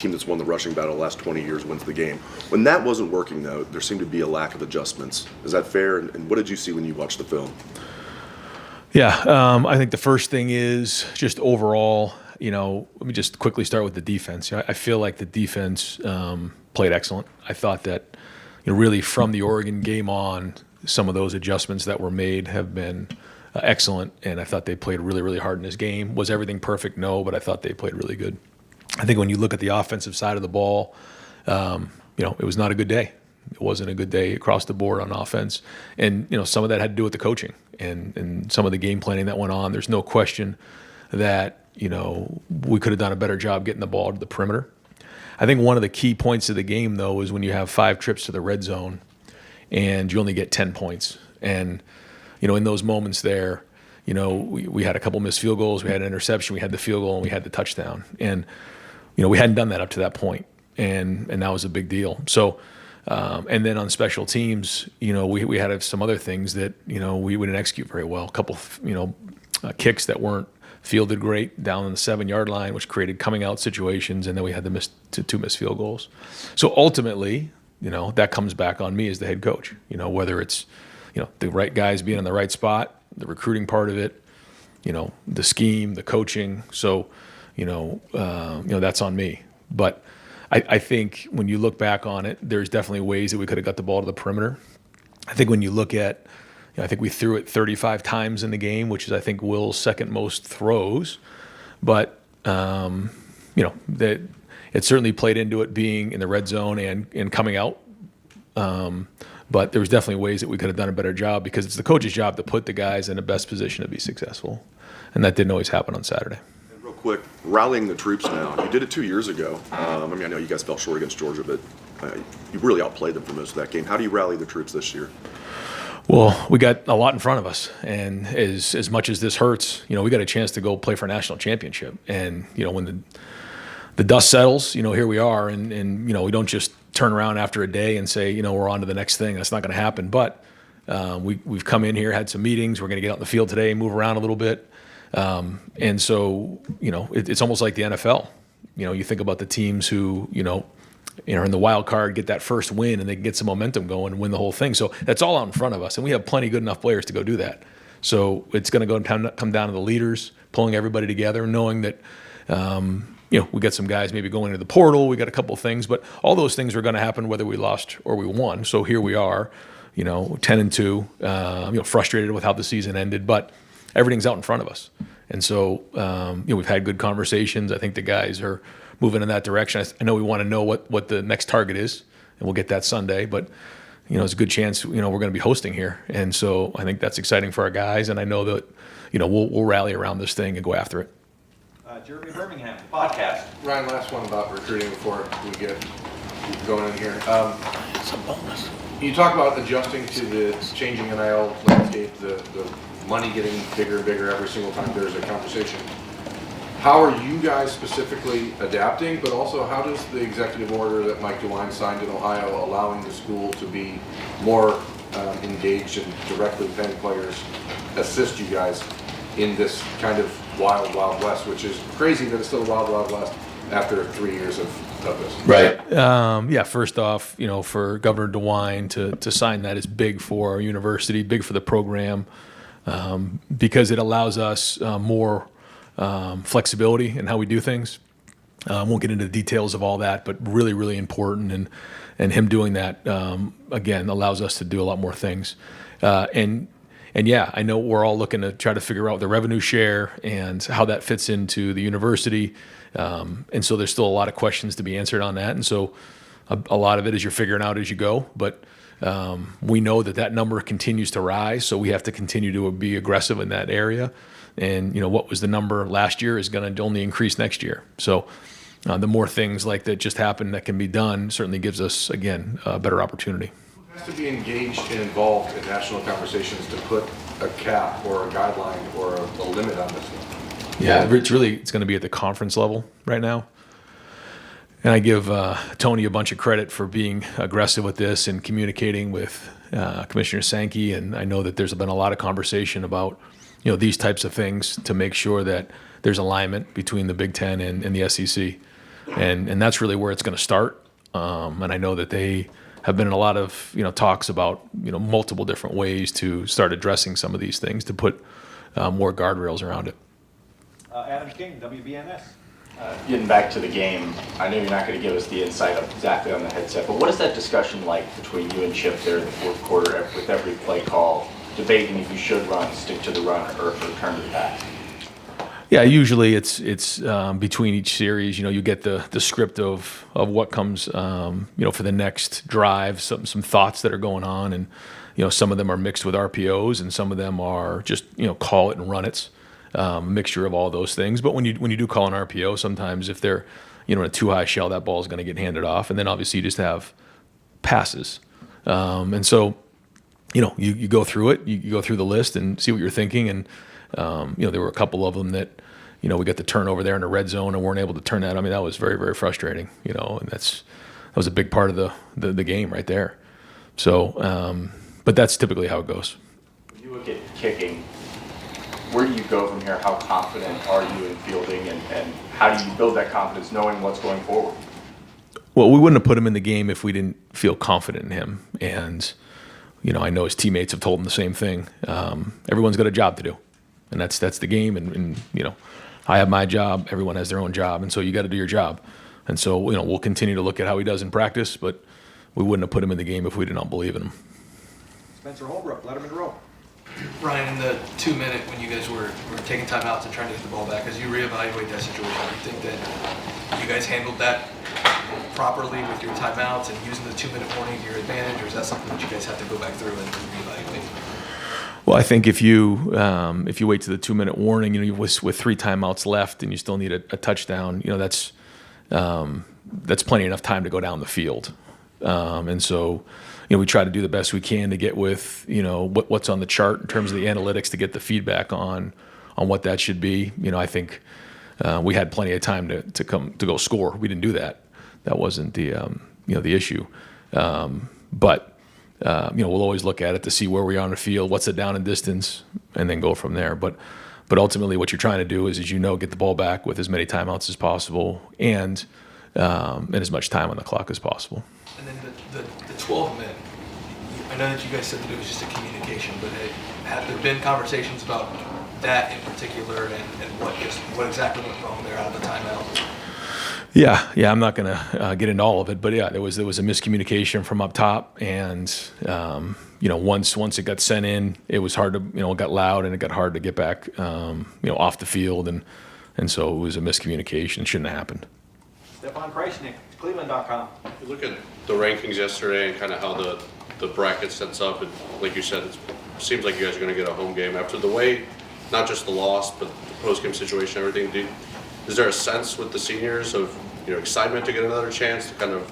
team that's won the rushing battle the last 20 years wins the game. When that wasn't working, though, there seemed to be a lack of adjustments. Is that fair? And what did you see when you watched the film? Yeah, I think the first thing is just overall, let me just quickly start with the defense. I feel like the defense played excellent. I thought that, really from the Oregon game on, some of those adjustments that were made have been excellent, and I thought they played really, really hard in this game. Was everything perfect? No, but I thought they played really good. I think when you look at the offensive side of the ball, it was not a good day. It wasn't a good day across the board on offense. And, some of that had to do with the coaching and some of the game planning that went on. There's no question that, we could have done a better job getting the ball to the perimeter. I think one of the key points of the game, though, is when you have 5 trips to the red zone and you only get 10 points. And, in those moments there, we had a couple missed field goals, we had an interception, we had the field goal, and we had the touchdown. And, we hadn't done that up to that point, and that was a big deal. So, and then on special teams, we had some other things that, we didn't execute very well. A couple, kicks that weren't fielded great down on the 7-yard line, which created coming out situations, and then we had the 2 missed field goals. So ultimately, that comes back on me as the head coach. Whether it's, the right guys being in the right spot, the recruiting part of it, the scheme, the coaching. So, that's on me. But I think when you look back on it, there's definitely ways that we could have got the ball to the perimeter. I think when you look at, I think we threw it 35 times in the game, which is, I think, Will's second most throws. But, that it certainly played into it being in the red zone and coming out. But there was definitely ways that we could have done a better job, because it's the coach's job to put the guys in the best position to be successful. And that didn't always happen on Saturday. Real quick, rallying the troops now. You did it 2 years ago. I know you guys fell short against Georgia, but you really outplayed them for most of that game. How do you rally the troops this year? Well, we got a lot in front of us, and as much as this hurts, we got a chance to go play for a national championship. And when the dust settles, here we are, and we don't just turn around after a day and say, we're on to the next thing. That's not going to happen. But we've come in here, had some meetings. We're going to get out in the field today, move around a little bit. And so, it's almost like the NFL. You think about the teams who, are in the wild card, get that first win, and they can get some momentum going and win the whole thing. So that's all out in front of us, and we have plenty good enough players to go do that. So it's going to go and come down to the leaders, pulling everybody together, knowing that, we got some guys maybe going into the portal. We got a couple of things, but all those things are going to happen whether we lost or we won. So here we are, 10-2, frustrated with how the season ended, but everything's out in front of us. And so, we've had good conversations. I think the guys are moving in that direction. I know we want to know what the next target is, and we'll get that Sunday. But, it's a good chance, we're going to be hosting here. And so I think that's exciting for our guys. And I know that, we'll rally around this thing and go after it. Jeremy Birmingham, podcast. Ryan, last one about recruiting before we get going in here. It's a bonus. You talk about adjusting to the changing NIL landscape, the money getting bigger and bigger every single time there's a conversation. How are you guys specifically adapting, but also how does the executive order that Mike DeWine signed in Ohio allowing the school to be more engaged and directly paying players assist you guys in this kind of wild, wild west, which is crazy that it's still a wild, wild west after 3 years of this. Right. First off, for Governor DeWine to sign that is big for our university, big for the program, because it allows us more flexibility in how we do things. Won't get into the details of all that, but really, really important. And him doing that, again, allows us to do a lot more things. And yeah, I know we're all looking to try to figure out the revenue share and how that fits into the university. And so there's still a lot of questions to be answered on that. And so a lot of it is you're figuring out as you go. But we know that number continues to rise, so we have to continue to be aggressive in that area. And, what was the number last year is going to only increase next year. So the more things like that just happen that can be done certainly gives us, again, a better opportunity. Who has to be engaged and involved in national conversations to put a cap or a guideline or a limit on this thing? Yeah, it's going to be at the conference level right now. And I give Tony a bunch of credit for being aggressive with this and communicating with Commissioner Sankey. And I know that there's been a lot of conversation about, these types of things to make sure that there's alignment between the Big Ten and the SEC. and that's really where it's going to start. And I know that they have been in a lot of talks about multiple different ways to start addressing some of these things to put more guardrails around it. Adam King, WBNS. Getting back to the game, I know you're not going to give us the insight of exactly on the headset, but what is that discussion like between you and Chip there in the fourth quarter with every play call, debating if you should run, stick to the run, or return to the pass? Yeah, usually it's between each series. You get the script of what comes for the next drive, some thoughts that are going on, and some of them are mixed with RPOs, and some of them are just call it and run it. A mixture of all those things. But when you do call an RPO, sometimes if they're in a too high shell, that ball is going to get handed off, and then obviously you just have passes. And so you go through it, you go through the list and see what you're thinking. And there were a couple of them that we got the turnover there in the red zone and weren't able to turn that. I mean, that was very, very frustrating. And that was a big part of the game right there. So, but that's typically how it goes. When you look at kicking, where do you go from here? How confident are you in fielding, and how do you build that confidence knowing what's going forward? Well, we wouldn't have put him in the game if we didn't feel confident in him. And, I know his teammates have told him the same thing. Everyone's got a job to do, and that's the game. And I have my job. Everyone has their own job, and so you got to do your job. And so, we'll continue to look at how he does in practice, but we wouldn't have put him in the game if we did not believe in him. Spencer Holbrook, Letterman Row. Ryan, in the 2 minute when you guys were taking timeouts and trying to get the ball back, as you reevaluate that situation, do you think that you guys handled that properly with your timeouts and using the 2 minute warning to your advantage, or is that something that you guys have to go back through and reevaluate? Well, I think if you wait to the 2 minute warning, with 3 timeouts left and you still need a touchdown, that's plenty enough time to go down the field. And so, we try to do the best we can to get with, what's on the chart in terms of the analytics to get the feedback on what that should be. I think we had plenty of time to go score. We didn't do that. That wasn't the issue. But we'll always look at it to see where we are on the field, what's the down and distance, and then go from there. But ultimately, what you're trying to do is, get the ball back with as many timeouts as possible and as much time on the clock as possible. And then the 12 minute, I know that you guys said that it was just a communication, but have there been conversations about that in particular and what exactly went wrong there out of the timeout? Yeah, I'm not going to get into all of it, but yeah, there was a miscommunication from up top, and once it got sent in, it was hard to it got loud and it got hard to get back off the field, and so it was a miscommunication. It shouldn't have happened. Stefan Kreisnick, Cleveland.com. You look at the rankings yesterday and kind of how the bracket sets up, and like you said, it seems like you guys are going to get a home game after the way, not just the loss, but the post-game situation, everything. Is there a sense with the seniors of excitement to get another chance to kind of,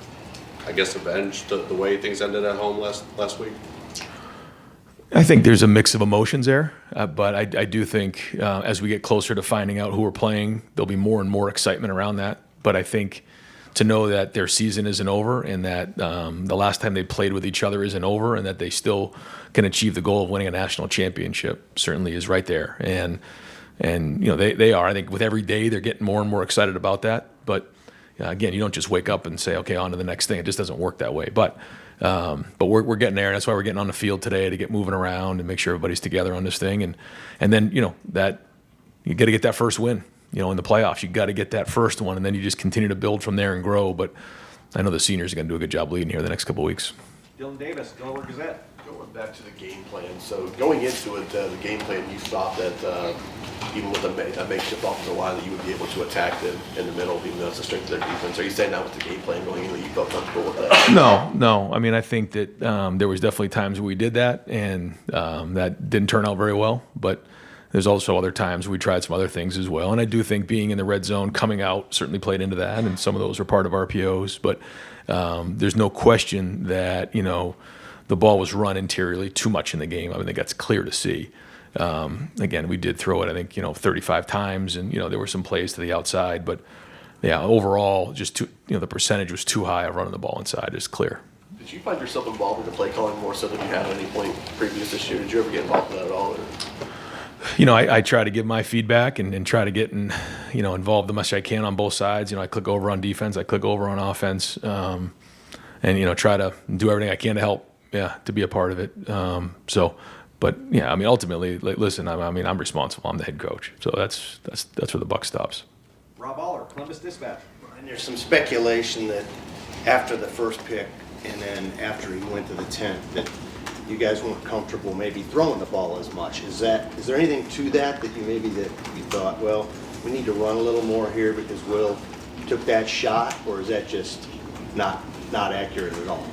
I guess, avenge the way things ended at home last week? I think there's a mix of emotions there, but I do think as we get closer to finding out who we're playing, there'll be more and more excitement around that. But I think to know that their season isn't over and that the last time they played with each other isn't over and that they still can achieve the goal of winning a national championship certainly is right there. And they are. I think with every day they're getting more and more excited about that. But again, you don't just wake up and say, okay, on to the next thing. It just doesn't work that way. But we're getting there. And that's why we're getting on the field today to get moving around and make sure everybody's together on this thing. And then that you got to get that first win. In the playoffs, you got to get that first one, and then you just continue to build from there and grow. But I know the seniors are going to do a good job leading here the next couple of weeks. Dylan Davis, Delaware Gazette. Going back to the game plan. So going into it, the game plan, you thought that even with a makeshift offensive line, that you would be able to attack them in the middle, even though it's the strength of their defense. Are you saying now with the game plan going in that you felt comfortable with that? No. I mean, I think that there was definitely times where we did that, and that didn't turn out very well. But there's also other times we tried some other things as well. And I do think being in the red zone, coming out, certainly played into that, and some of those were part of RPOs. But there's no question that, the ball was run interiorly too much in the game. I think that's clear to see. Again, we did throw it, I think, 35 times, and, there were some plays to the outside. But, yeah, overall, just the percentage was too high of running the ball inside. It's clear. Did you find yourself involved in the play calling more so than you had at any point previous this year? Did you ever get involved in that at all? Or? I try to give my feedback and try to get involved the much I can on both sides. I click over on defense, I click over on offense, and try to do everything I can to help, to be a part of it. But ultimately, listen, I'm responsible. I'm the head coach, so that's where the buck stops. Rob Aller, Columbus Dispatch. And there's some speculation that after the first pick and then after he went to the 10th, that you guys weren't comfortable maybe throwing the ball as much. Is there anything to that you thought, well, we need to run a little more here because Will took that shot, or is that just not accurate at all?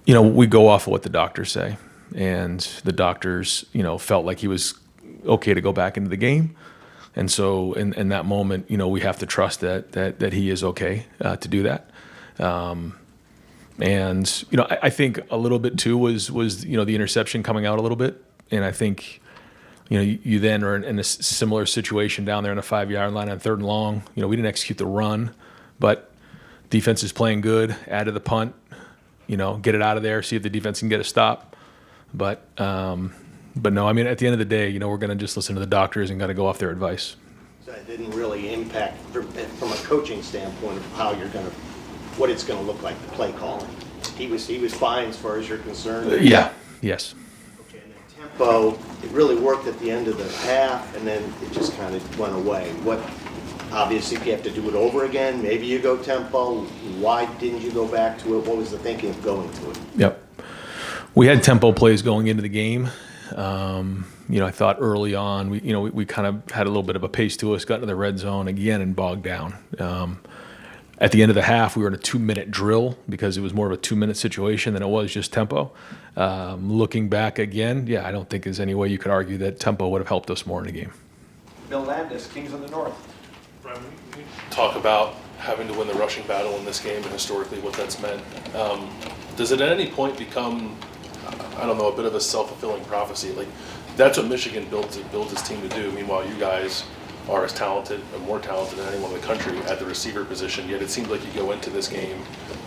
We go off of what the doctors say, and the doctors, felt like he was okay to go back into the game. And so in that moment, we have to trust that he is okay to do that. I think a little bit too was the interception coming out a little bit. And I think, you then are in a similar situation down there on the 5-yard line on 3rd and long. We didn't execute the run, but defense is playing good, add to the punt, get it out of there, see if the defense can get a stop. But no, at the end of the day, we're going to just listen to the doctors and got to go off their advice. So it didn't really impact from a coaching standpoint of how what it's going to look like, the play calling. He was fine as far as you're concerned. Yeah. Yes. Okay, and then tempo, it really worked at the end of the half, and then it just kind of went away. Obviously, if you have to do it over again, maybe you go tempo. Why didn't you go back to it? What was the thinking of going to it? Yep. We had tempo plays going into the game. I thought early on, we kind of had a little bit of a pace to us, got into the red zone again and bogged down. At the end of the half, we were in a 2-minute drill because it was more of a 2-minute situation than it was just tempo. Looking back again, I don't think there's any way you could argue that tempo would have helped us more in the game. Bill Landis, Kings of the North. Brian, we talk about having to win the rushing battle in this game and historically what that's meant. Does it at any point become, a bit of a self-fulfilling prophecy? Like, that's what Michigan builds its team to do. Meanwhile, you guys are as talented and more talented than anyone in the country at the receiver position, yet it seems like you go into this game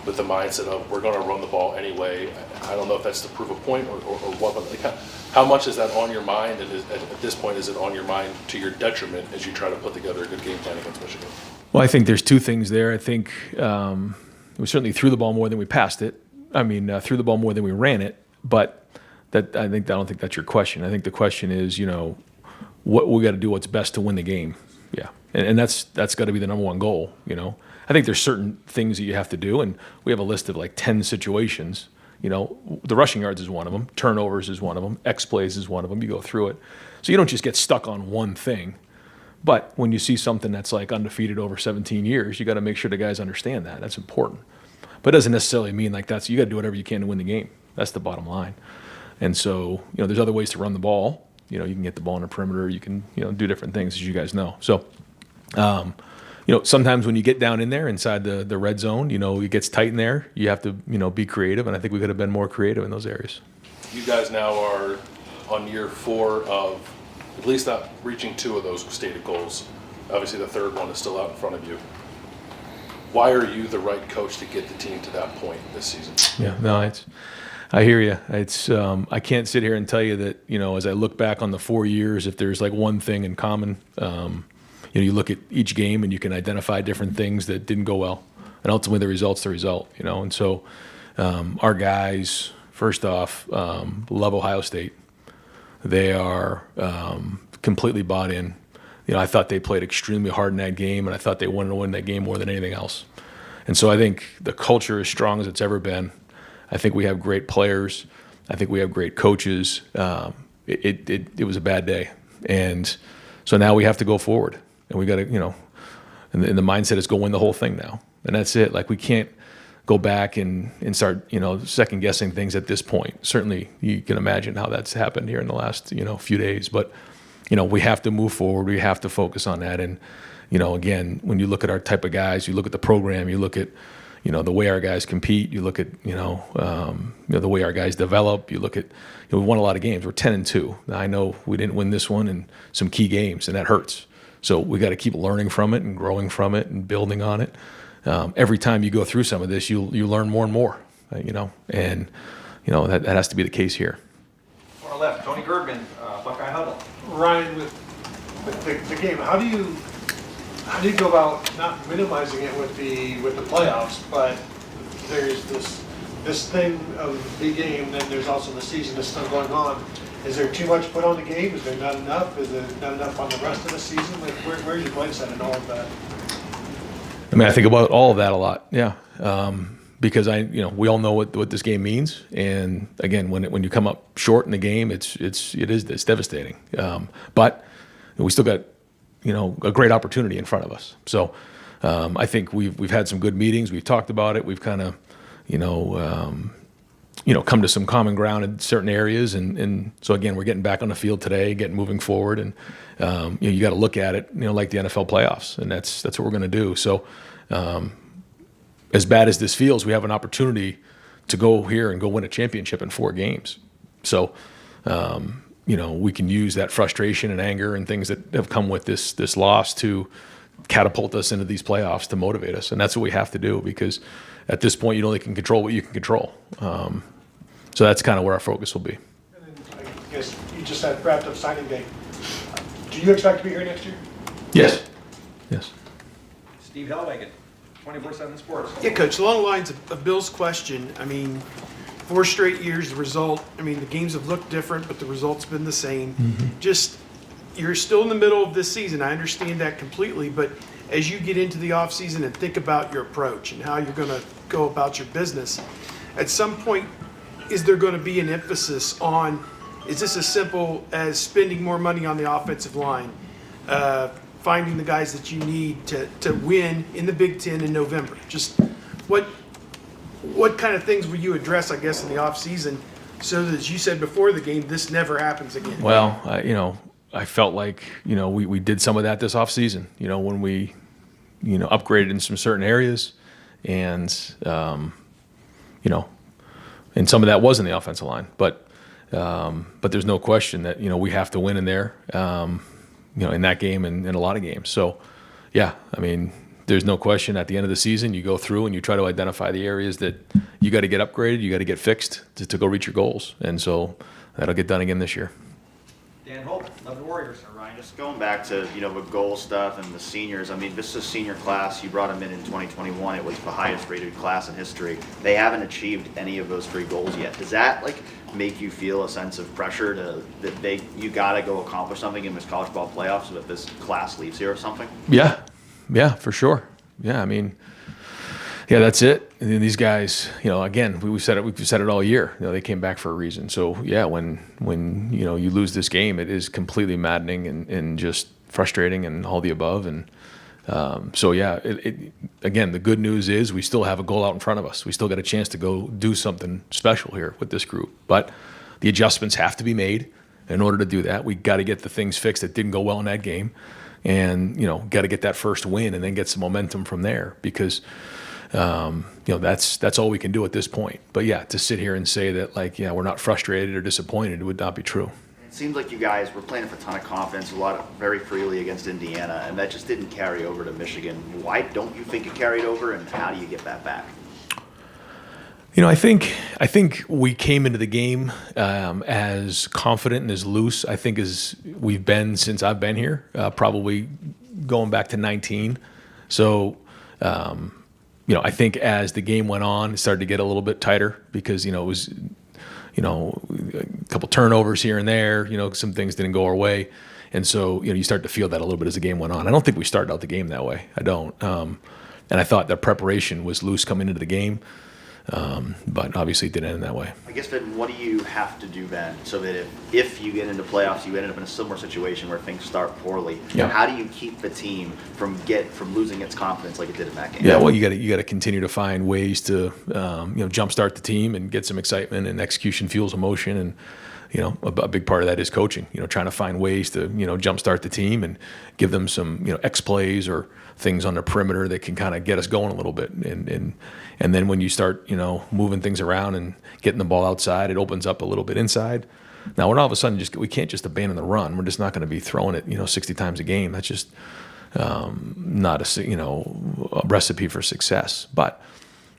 with the mindset of we're going to run the ball anyway. I don't know if that's to prove a point or what, but how much is that on your mind, and at this point is it on your mind to your detriment as you try to put together a good game plan against Michigan? Well, I think there's two things there. I think we certainly threw the ball more than we passed it. Threw the ball more than we ran it, but I don't think that's your question. I think the question is, what we got to do what's best to win the game. Yeah. And that's got to be the number one goal, I think there's certain things that you have to do, and we have a list of like 10 situations. The rushing yards is one of them, turnovers is one of them, X plays is one of them. You go through it. So you don't just get stuck on one thing. But when you see something that's like undefeated over 17 years, you got to make sure the guys understand that. That's important. But it doesn't necessarily mean you got to do whatever you can to win the game. That's the bottom line. And so, there's other ways to run the ball. You can get the ball in the perimeter. You can, do different things, as you guys know. So, sometimes when you get down in there inside the red zone, it gets tight in there. You have to, be creative. And I think we could have been more creative in those areas. You guys now are on year 4 of at least not reaching 2 of those stated goals. Obviously, the third one is still out in front of you. Why are you the right coach to get the team to that point this season? Yeah, no, I hear you. I can't sit here and tell you that, as I look back on the 4 years, if there's like one thing in common, you look at each game and you can identify different things that didn't go well. And ultimately the result's the result, And so our guys, first off, love Ohio State. They are completely bought in. I thought they played extremely hard in that game, and I thought they wanted to win that game more than anything else. And so I think the culture is strong as it's ever been. I think we have great players. I think we have great coaches. It was a bad day. And so now we have to go forward. And we got to, and the mindset is go win the whole thing now. And that's it. Like, we can't go back and start, second guessing things at this point. Certainly you can imagine how that's happened here in the last, few days. But, we have to move forward. We have to focus on that. And, again, when you look at our type of guys, you look at the program, you look at, the way our guys compete, you look at, the way our guys develop, you look at, we won a lot of games. We're 10-2. Now, I know we didn't win this one in some key games, and that hurts. So we got to keep learning from it and growing from it and building on it. Every time you go through some of this, you learn more and more, and that has to be the case here. On the left, Tony Girdman, Buckeye Huddle. Ryan, with the game, how do you go about not minimizing it with the playoffs, but there's this thing of the big game, then there's also the season that's still going on. Is there too much put on the game? Is there not enough? Is there not enough on the rest of the season? Like, where's your mindset in all of that? I mean, I think about all of that a lot. Yeah. Because we all know what this game means. And again, when you come up short in the game, it's devastating. But we still got, a great opportunity in front of us. So, I think we've had some good meetings. We've talked about it. We've kind of, come to some common ground in certain areas. And so again, we're getting back on the field today, getting moving forward. And, you got to look at it, like the NFL playoffs, and that's what we're going to do. So, as bad as this feels, we have an opportunity to go here and go win a championship in 4 games. So, we can use that frustration and anger and things that have come with this loss to catapult us into these playoffs, to motivate us. And that's what we have to do, because at this point, you only can control what you can control. So that's kind of where our focus will be. And then I guess you just had wrapped up signing day. Do you expect to be here next year? Yes. Yes. Steve Hellwagon, 24/7 Sports. Yeah, Coach, along the lines of Bill's question, I mean, 4 straight years, the result, I mean, the games have looked different, but the result's been the same. Just, you're still in the middle of this season. I understand that completely, but as you get into the offseason and think about your approach and how you're going to go about your business, at some point, is there going to be an emphasis on, is this as simple as spending more money on the offensive line, finding the guys that you need to win in the Big Ten in November? Just what kind of things will you address, I guess, in the offseason so that, as you said before the game, this never happens again? Well, I felt like, we did some of that this offseason, when we, upgraded in some certain areas, and, and some of that was in the offensive line. But there's no question that, we have to win in there, in that game and in a lot of games. So, yeah, I mean, there's no question at the end of the season, you go through and you try to identify the areas that you got to get upgraded, you got to get fixed to go reach your goals. And so that'll get done again this year. Dan Holt, London Warriors. Ryan, just going back to, the goal stuff and the seniors, I mean, this is a senior class. You brought them in 2021. It was the highest rated class in history. They haven't achieved any of those 3 goals yet. Does that, make you feel a sense of pressure that you got to go accomplish something in this college ball playoffs so that this class leaves here or something? Yeah, for sure. Yeah, I mean, yeah, that's it. And these guys, again, we've said it all year. They came back for a reason. So yeah, when you lose this game, it is completely maddening and just frustrating and all the above. And so yeah, again, the good news is we still have a goal out in front of us. We still got a chance to go do something special here with this group. But the adjustments have to be made. In order to do that, we got to get the things fixed that didn't go well in that game. And, got to get that first win and then get some momentum from there, because, that's all we can do at this point. But yeah, to sit here and say that we're not frustrated or disappointed would not be true. It seems like you guys were playing with a ton of confidence, very freely against Indiana, and that just didn't carry over to Michigan. Why don't you think it carried over, and how do you get that back? I think we came into the game as confident and as loose, I think, as we've been since I've been here, probably going back to 19. So, I think as the game went on, it started to get a little bit tighter because, it was, a couple turnovers here and there, some things didn't go our way. And so, you start to feel that a little bit as the game went on. I don't think we started out the game that way. I don't. And I thought that preparation was loose coming into the game. But obviously it didn't end that way. I guess then what do you have to do then so that if you get into playoffs, you end up in a similar situation where things start poorly? Yeah. How do you keep the team from losing its confidence like it did in that game? Yeah, well, you got to continue to find ways to jumpstart the team and get some excitement, and execution fuels emotion, and a big part of that is coaching. Trying to find ways to jumpstart the team and give them some X plays or things on the perimeter that can kind of get us going a little bit, and then when you start moving things around and getting the ball outside, it opens up a little bit inside. Now, when all of a sudden we can't just abandon the run. We're just not going to be throwing it 60 times a game. That's just not a recipe for success. But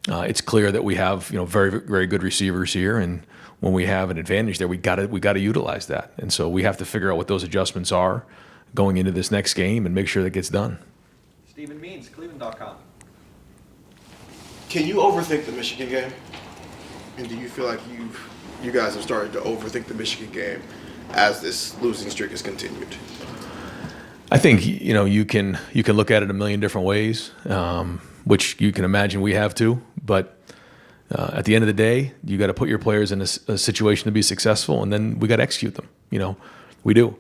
it's clear that we have very very good receivers here, and when we have an advantage there, we got to utilize that. And so we have to figure out what those adjustments are going into this next game and make sure that gets done. Stephen Means, Cleveland.com. Can you overthink the Michigan game? And do you feel like you guys have started to overthink the Michigan game as this losing streak has continued? I think you can look at it a million different ways, which you can imagine we have to. But at the end of the day, you got to put your players in a situation to be successful, and then we got to execute them. We do.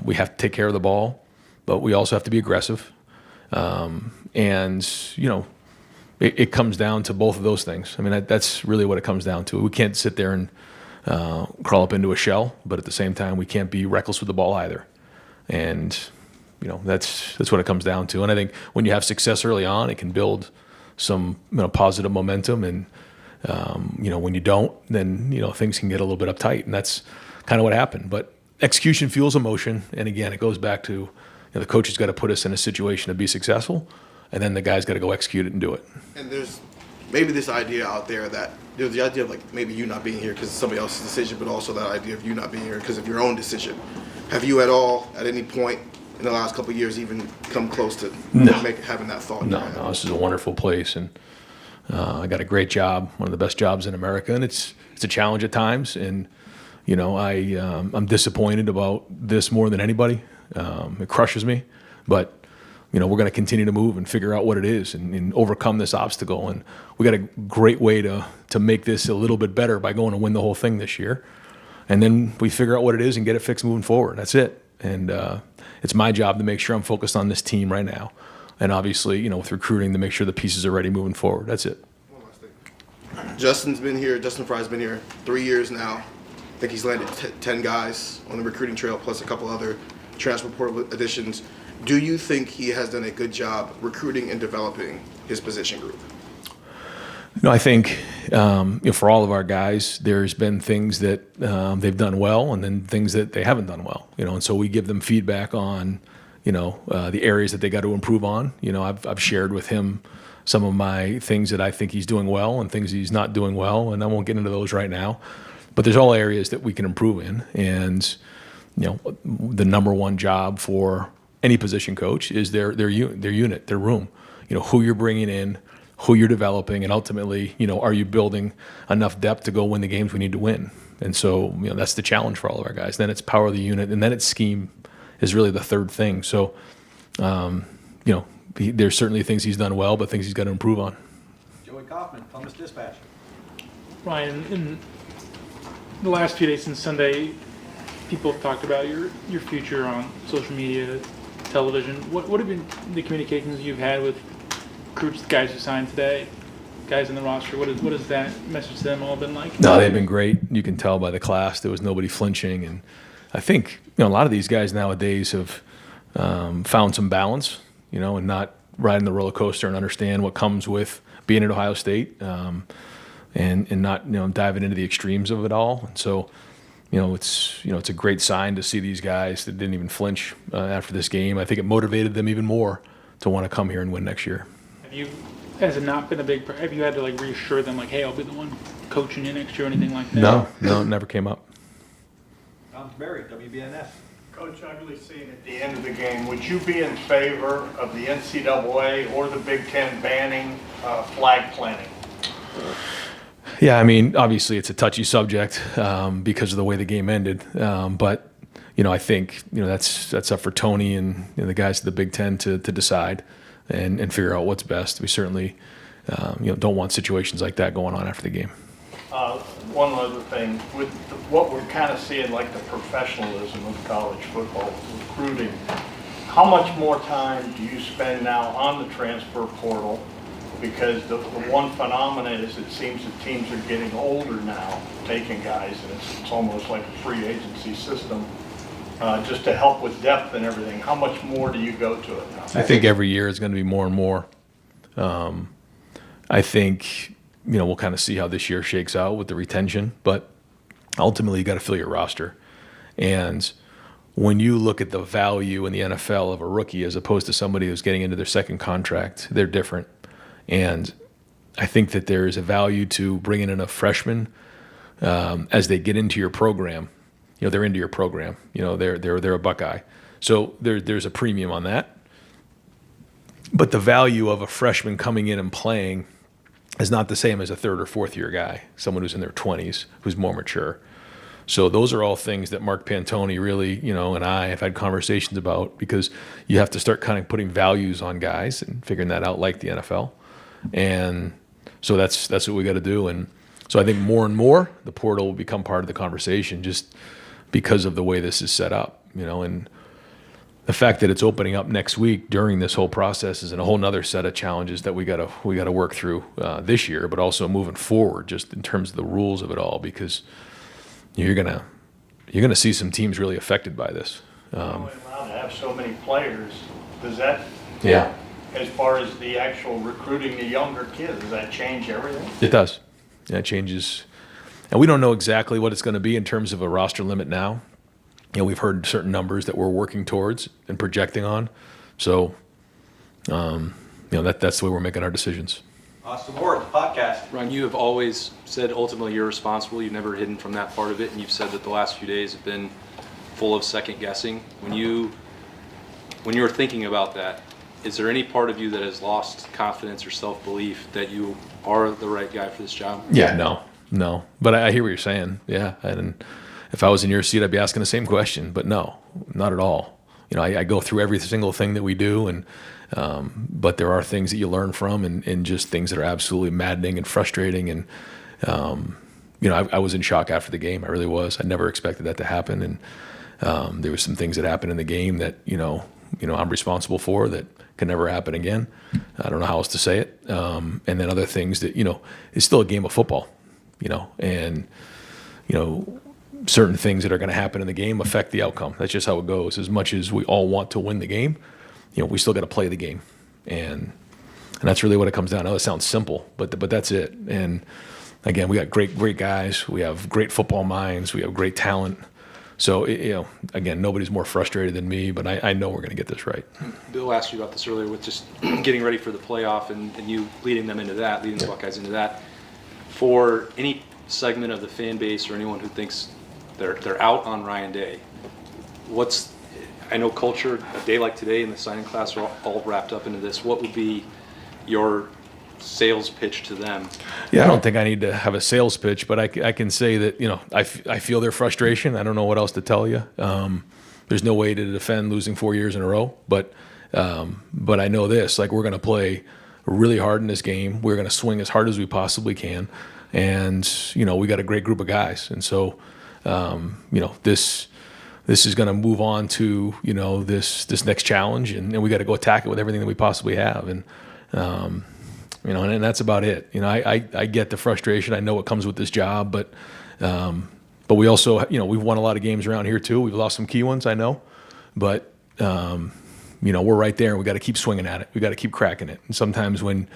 We have to take care of the ball, but we also have to be aggressive. It comes down to both of those things. I mean, that's really what it comes down to. We can't sit there and crawl up into a shell, but at the same time, we can't be reckless with the ball either. And that's what it comes down to. And I think when you have success early on, it can build some positive momentum. And when you don't, then things can get a little bit uptight, and that's kind of what happened. But execution fuels emotion, and again, it goes back to the coach has got to put us in a situation to be successful, and then the guy's got to go execute it and do it. And there's maybe this idea out there that there's the idea of like maybe you not being here because it's somebody else's decision, but also that idea of you not being here because of your own decision. Have you at any point in the last couple of years even come close to having that thought? No, this is a wonderful place, and I got a great job, one of the best jobs in America, and it's a challenge at times, and I'm disappointed about this more than anybody. It crushes me, but we're going to continue to move and figure out what it is and overcome this obstacle. And we got a great way to make this a little bit better by going to win the whole thing this year. And then we figure out what it is and get it fixed moving forward. That's it. And it's my job to make sure I'm focused on this team right now. And obviously, with recruiting, to make sure the pieces are ready moving forward. That's it. One last thing. Justin Fry's been here 3 years now. I think he's landed 10 guys on the recruiting trail, plus a couple other transfer portal additions. Do you think he has done a good job recruiting and developing his position group? I think for all of our guys, there's been things that they've done well, and then things that they haven't done well. And so we give them feedback on the areas that they got to improve on. I've shared with him some of my things that I think he's doing well and things he's not doing well, and I won't get into those right now. But there's all areas that we can improve in, and the number one job for any position coach is their unit, their room. Who you're bringing in, who you're developing, and ultimately, are you building enough depth to go win the games we need to win? And so, that's the challenge for all of our guys. Then it's power of the unit, and then it's scheme is really the third thing. So, there's certainly things he's done well, but things he's got to improve on. Joey Kaufman, Columbus Dispatch. Ryan, in the last few days since Sunday, people have talked about your future on social media, television. What have been the communications you've had with recruits, the guys who signed today, guys in the roster? What has that message to them all been like? No, they've been great. You can tell by the class there was nobody flinching, and I think a lot of these guys nowadays have found some balance, and not riding the roller coaster and understand what comes with being at Ohio State, and not diving into the extremes of it all. And so, it's a great sign to see these guys that didn't even flinch after this game. I think it motivated them even more to want to come here and win next year. Has it not been have you had to reassure them hey, I'll be the one coaching you next year or anything like that? No, it never came up. Tom Berry, WBNS. Coach, I really seen at the end of the game, would you be in favor of the NCAA or the Big Ten banning flag planting? Yeah, obviously it's a touchy subject because of the way the game ended. But I think that's up for Tony and the guys at the Big Ten to decide and figure out what's best. We certainly don't want situations like that going on after the game. One other thing, with what we're kind of seeing, the professionalism of college football recruiting, how much more time do you spend now on the transfer portal? Because the one phenomenon is it seems that teams are getting older now, taking guys, and it's almost like a free agency system, just to help with depth and everything. How much more do you go to it now? I think every year is going to be more and more. I think we'll kind of see how this year shakes out with the retention, but ultimately you got to fill your roster. And when you look at the value in the NFL of a rookie as opposed to somebody who's getting into their second contract, they're different. And I think that there is a value to bringing in a freshman as they get into your program. They're into your program. They're a Buckeye, so there's a premium on that. But the value of a freshman coming in and playing is not the same as a third or fourth year guy, someone who's in their 20s, who's more mature. So those are all things that Mark Pantoni really, and I have had conversations about, because you have to start kind of putting values on guys and figuring that out, like the NFL. And so that's what we got to do. And so I think more and more the portal will become part of the conversation, just because of the way this is set up, and the fact that it's opening up next week during this whole process is a whole nother set of challenges that we got to work through this year, but also moving forward, just in terms of the rules of it all, because you're gonna see some teams really affected by this. Allowed to have so many players, does that? Yeah. As far as the actual recruiting the younger kids, does that change everything? It does. Yeah, it changes. And we don't know exactly what it's going to be in terms of a roster limit now. We've heard certain numbers that we're working towards and projecting on. So, that's the way we're making our decisions. Austin Ward, the podcast. Ron, you have always said ultimately you're responsible. You've never hidden from that part of it, and you've said that the last few days have been full of second guessing. When you were thinking about that, is there any part of you that has lost confidence or self-belief that you are the right guy for this job? Yeah, no. But I hear what you're saying. Yeah, and if I was in your seat, I'd be asking the same question. But no, not at all. I go through every single thing that we do, and but there are things that you learn from, and just things that are absolutely maddening and frustrating. And I was in shock after the game. I really was. I never expected that to happen. And there was some things that happened in the game that I'm responsible for that can never happen again. I don't know how else to say it. And then other things that it's still a game of football. And certain things that are going to happen in the game affect the outcome. That's just how it goes. As much as we all want to win the game, we still got to play the game, and that's really what it comes down to. It sounds simple, but that's it. And again, we got great guys. We have great football minds. We have great talent. So again, nobody's more frustrated than me, but I know we're going to get this right. Bill asked you about this earlier with just getting ready for the playoff and you leading them into that, leading the Buckeyes into that. For any segment of the fan base or anyone who thinks they're out on Ryan Day, I know culture, a day like today and the signing class are all wrapped up into this. What would be your sales pitch to them? Yeah, I don't think I need to have a sales pitch, but I can say that I feel their frustration. I don't know what else to tell you. There's no way to defend losing 4 years in a row, but I know this: we're going to play really hard in this game. We're going to swing as hard as we possibly can, and we got a great group of guys, and so this is going to move on to this next challenge, and we got to go attack it with everything that we possibly have, and and that's about it. I get the frustration. I know what comes with this job, but we also, we've won a lot of games around here too. We've lost some key ones, I know, but we're right there, and we got to keep swinging at it. We got to keep cracking it. And sometimes when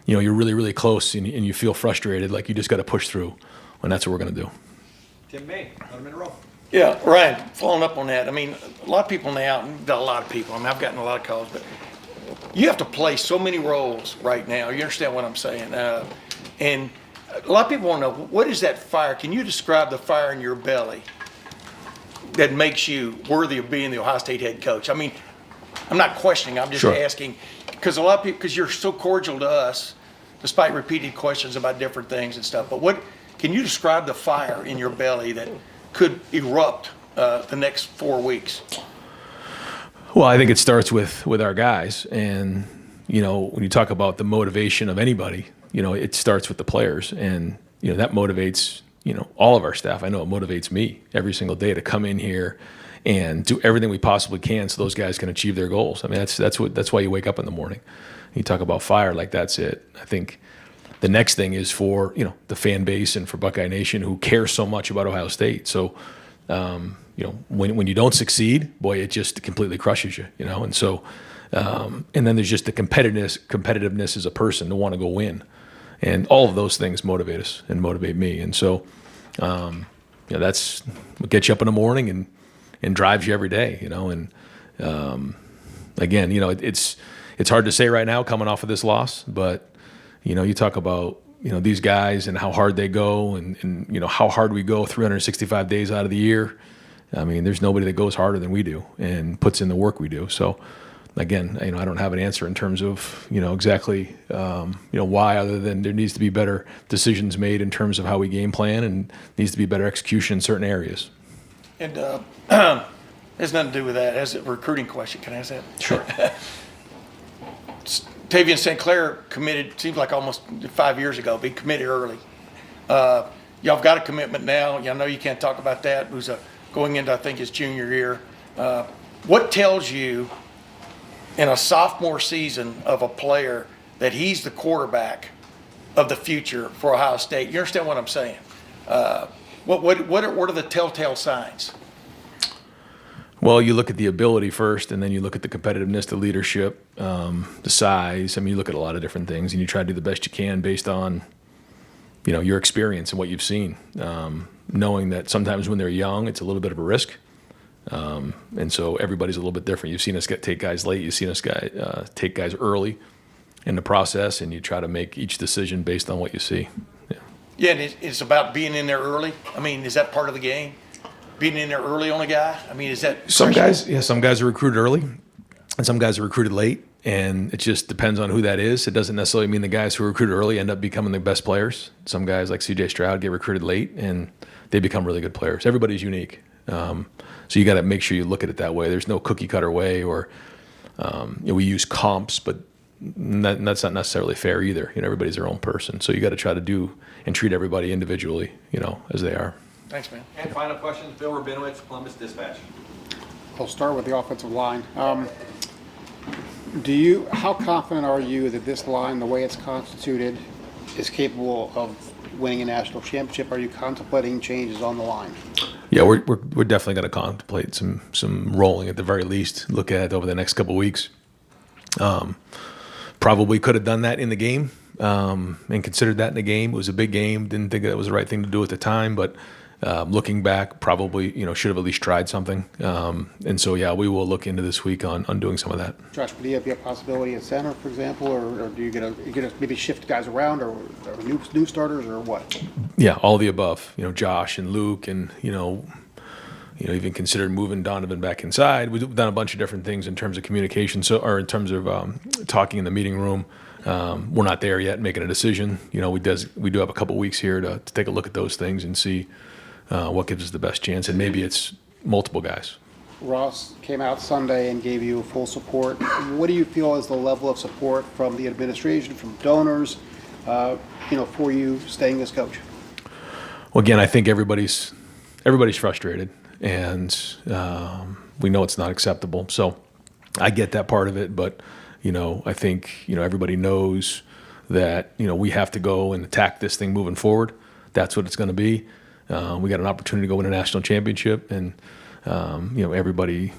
you're really, really close and you feel frustrated, you just got to push through, and that's what we're going to do. Tim May, let him in a row. Yeah, Ryan, following up on that, a lot of people in the out, a lot of people, I've gotten a lot of calls, but you have to play so many roles right now. You understand what I'm saying? And a lot of people want to know, what is that fire? Can you describe the fire in your belly that makes you worthy of being the Ohio State head coach? I'm not questioning, I'm just asking, because a lot of people, because you're so cordial to us, despite repeated questions about different things and stuff, but can you describe the fire in your belly that could erupt the next 4 weeks? Well, I think it starts with our guys, and when you talk about the motivation of anybody, it starts with the players, and that motivates all of our staff. I know it motivates me every single day to come in here and do everything we possibly can so those guys can achieve their goals. That's why you wake up in the morning. You talk about fire, that's it. I think the next thing is for the fan base and for Buckeye Nation who cares so much about Ohio State. So when you don't succeed, boy, it just completely crushes you, and so and then there's just the competitiveness as a person to want to go win, and all of those things motivate us and motivate me, and so that's what gets you up in the morning and drives you every day, and again, it's hard to say right now coming off of this loss, but You talk about, these guys and how hard they go and how hard we go 365 days out of the year. I mean, there's nobody that goes harder than we do and puts in the work we do. So, again, I don't have an answer in terms of, exactly, why, other than there needs to be better decisions made in terms of how we game plan and needs to be better execution in certain areas. And has nothing to do with that. As a recruiting question, can I ask that? Sure. Tavian St. Clair committed, seems like almost 5 years ago, but he committed early. Y'all have got a commitment now. I know you can't talk about that. Who's going into, I think, his junior year. What tells you in a sophomore season of a player that he's the quarterback of the future for Ohio State? You understand what I'm saying? What are the telltale signs? Well, you look at the ability first, and then you look at the competitiveness, the leadership, the size. I mean, you look at a lot of different things, and you try to do the best you can based on, your experience and what you've seen. Knowing that sometimes when they're young, it's a little bit of a risk. And so everybody's a little bit different. You've seen us take guys late. You've seen us take guys early in the process, and you try to make each decision based on what you see. Yeah, and it's about being in there early. I mean, is that part of the game? Being in there early on a guy? I mean, is that some guys are recruited early, and some guys are recruited late, and it just depends on who that is. It doesn't necessarily mean the guys who are recruited early end up becoming the best players. Some guys like C.J. Stroud get recruited late, and they become really good players. Everybody's unique. So you got to make sure you look at it that way. There's no cookie cutter way, or we use comps, but that's not necessarily fair either. Everybody's their own person. So you got to try to do and treat everybody individually, as they are. Thanks, man. And final questions, Bill Rabinowitz, Columbus Dispatch. I'll start with the offensive line. How confident are you that this line, the way it's constituted, is capable of winning a national championship? Are you contemplating changes on the line? Yeah, we're definitely going to contemplate some rolling at the very least. Look at it over the next couple of weeks. Probably could have done that in the game and considered that in the game. It was a big game. Didn't think that was the right thing to do at the time, but looking back, probably should have at least tried something. And so yeah, we will look into this week on doing some of that. Josh, would you have a possibility at center, for example, or do you get to maybe shift guys around, or new starters, or what? Yeah, all of the above. Josh and Luke, and even considered moving Donovan back inside. We've done a bunch of different things in terms of communication, or in terms of talking in the meeting room. We're not there yet, making a decision. We do have a couple weeks here to take a look at those things and see what gives us the best chance, and maybe it's multiple guys. Ross came out Sunday and gave you full support. What do you feel is the level of support from the administration, from donors, for you staying as coach? Well, again, I think everybody's frustrated, and we know it's not acceptable. So I get that part of it, but I think everybody knows that we have to go and attack this thing moving forward. That's what it's going to be. We got an opportunity to go win a national championship, and everybody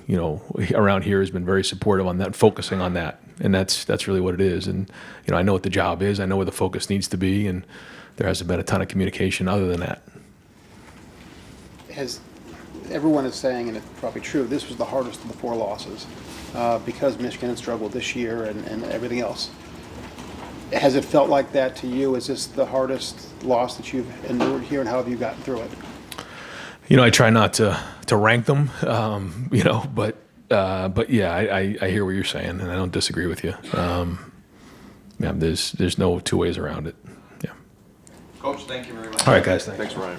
around here has been very supportive on that, focusing on that, and that's really what it is. And I know what the job is. I know where the focus needs to be, and there hasn't been a ton of communication other than that. Everyone is saying, and it's probably true, this was the hardest of the 4 losses because Michigan had struggled this year and everything else. Has it felt like that to you? Is this the hardest loss that you've endured here, and how have you gotten through it? I try not to rank them, but yeah, I hear what you're saying, and I don't disagree with you. There's no two ways around it. Yeah. Coach, thank you very much. All right, guys. Thanks, Ryan.